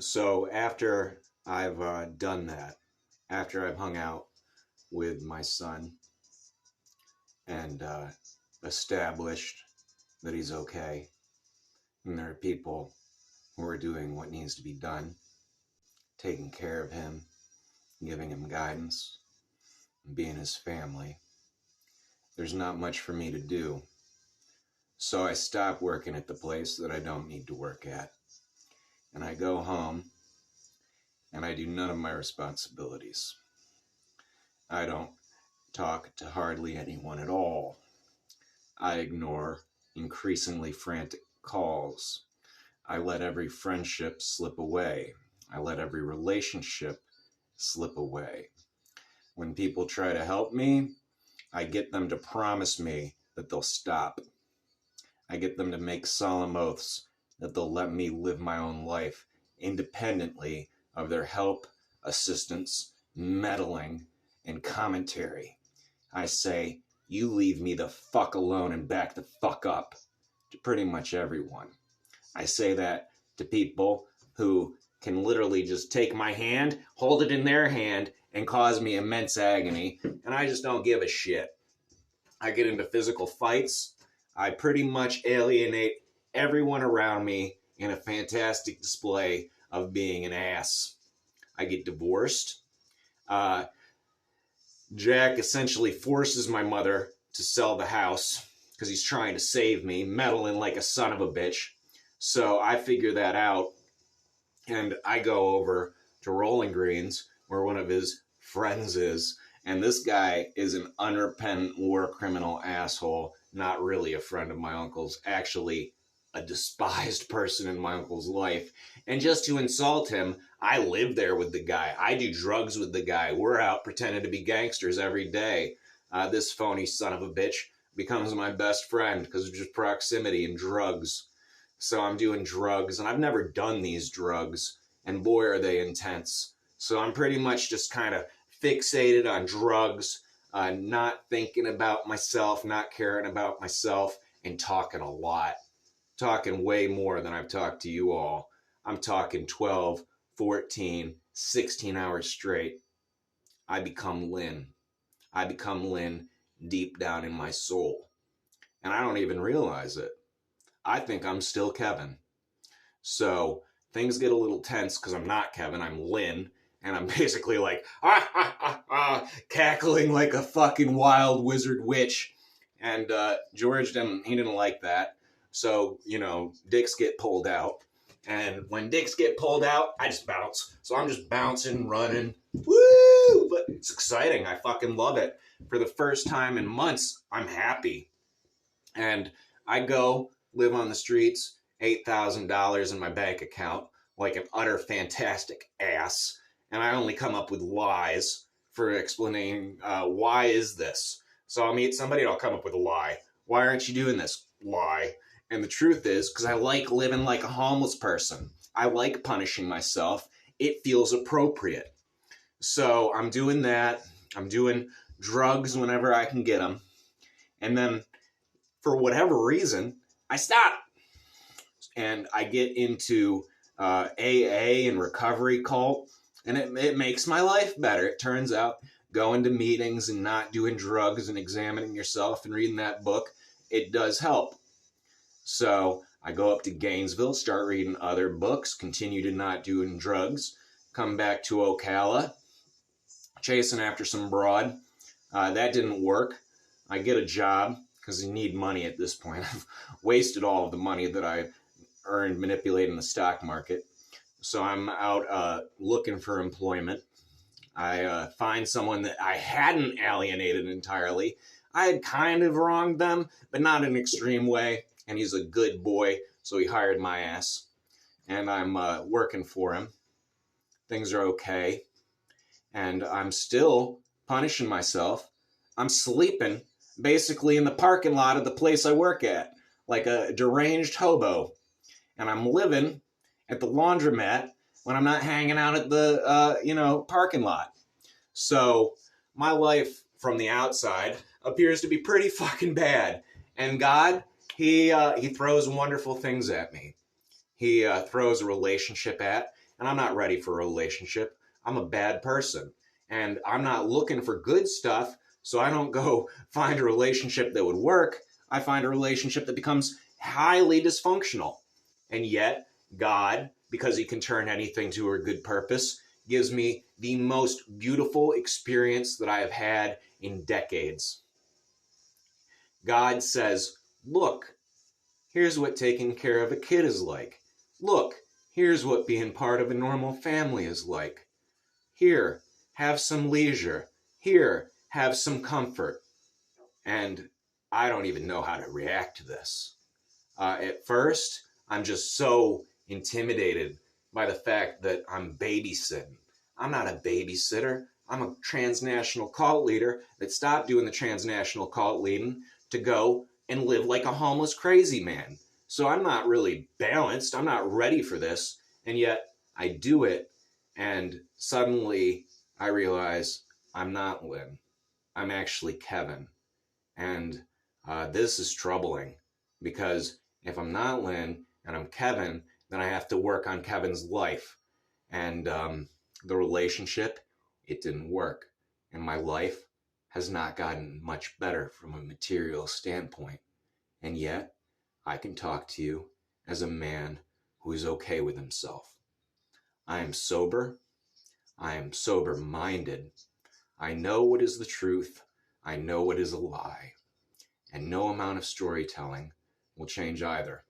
So after I've done that, after I've hung out with my son and established that he's okay, and there are people who are doing what needs to be done, taking care of him, giving him guidance, being his family, there's not much for me to do. So I stop working at the place that I don't need to work at. And I go home and I do none of my responsibilities. I don't talk to hardly anyone at all. I ignore increasingly frantic calls. I let every friendship slip away. I let every relationship slip away. When people try to help me, I get them to promise me that they'll stop. I get them to make solemn oaths that they'll let me live my own life independently of their help, assistance, meddling, and commentary. I say, you leave me the fuck alone and back the fuck up to pretty much everyone. I say that to people who can literally just take my hand, hold it in their hand, and cause me immense agony, and I just don't give a shit. I get into physical fights. I pretty much alienate everyone around me in a fantastic display of being an ass. I get divorced. Jack essentially forces my mother to sell the house because he's trying to save me, meddling like a son of a bitch. So I figure that out, and I go over to Rolling Greens, where one of his friends is, and this guy is an unrepentant war criminal asshole, not really a friend of my uncle's, actually a despised person in my uncle's life. And just to insult him, I live there with the guy. I do drugs with the guy. We're out pretending to be gangsters every day. This phony son of a bitch becomes my best friend because of just proximity and drugs. So I'm doing drugs, and I've never done these drugs, and boy, are they intense. So I'm pretty much just kind of fixated on drugs, not thinking about myself, not caring about myself, and talking a lot. Talking way more than I've talked to you all. I'm talking 12, 14, 16 hours straight. I become Lynn. I become Lynn deep down in my soul. And I don't even realize it. I think I'm still Kevin. So things get a little tense because I'm not Kevin, I'm Lynn. And I'm basically like, cackling like a fucking wild wizard witch. And George didn't like that. So, dicks get pulled out. And when dicks get pulled out, I just bounce. So I'm just bouncing, running. Woo! But it's exciting. I fucking love it. For the first time in months, I'm happy. And I go live on the streets, $8,000 in my bank account, like an utter fantastic ass. And I only come up with lies for explaining why is this. So I'll meet somebody and I'll come up with a lie. Why aren't you doing this? Lie. And the truth is, because I like living like a homeless person. I like punishing myself. It feels appropriate. So I'm doing that. I'm doing drugs whenever I can get them. And then, for whatever reason, I stop. And I get into AA and recovery cult. And it makes my life better. It turns out going to meetings and not doing drugs and examining yourself and reading that book, it does help. So I go up to Gainesville, start reading other books, continue to not doing drugs, come back to Ocala, chasing after some broad. That didn't work. I get a job because I need money at this point. I've wasted all of the money that I earned manipulating the stock market. So I'm out looking for employment. I find someone that I hadn't alienated entirely. I had kind of wronged them, but not in an extreme way. And he's a good boy, so he hired my ass. And I'm working for him. Things are okay. And I'm still punishing myself. I'm sleeping basically in the parking lot of the place I work at, like a deranged hobo. And I'm living at the laundromat when I'm not hanging out at the, parking lot. So my life from the outside appears to be pretty fucking bad. And God, he throws wonderful things at me. He throws a relationship at, and I'm not ready for a relationship. I'm a bad person, and I'm not looking for good stuff, so I don't go find a relationship that would work. I find a relationship that becomes highly dysfunctional. And yet, God, because he can turn anything to a good purpose, gives me the most beautiful experience that I have had in decades. God says, look, here's what taking care of a kid is like. Look, here's what being part of a normal family is like. Here, have some leisure. Here, have some comfort. And I don't even know how to react to this. At first, I'm just so intimidated by the fact that I'm babysitting. I'm not a babysitter. I'm a transnational cult leader that stopped doing the transnational cult leading to go and live like a homeless crazy man. So I'm not really balanced. I'm not ready for this. And yet I do it. And suddenly I realize I'm not Lynn. I'm actually Kevin. And this is troubling because if I'm not Lynn and I'm Kevin, then I have to work on Kevin's life. And the relationship, it didn't work. And my life has not gotten much better from a material standpoint. And yet, I can talk to you as a man who is okay with himself. I am sober. I am sober-minded. I know what is the truth. I know what is a lie. And no amount of storytelling will change either.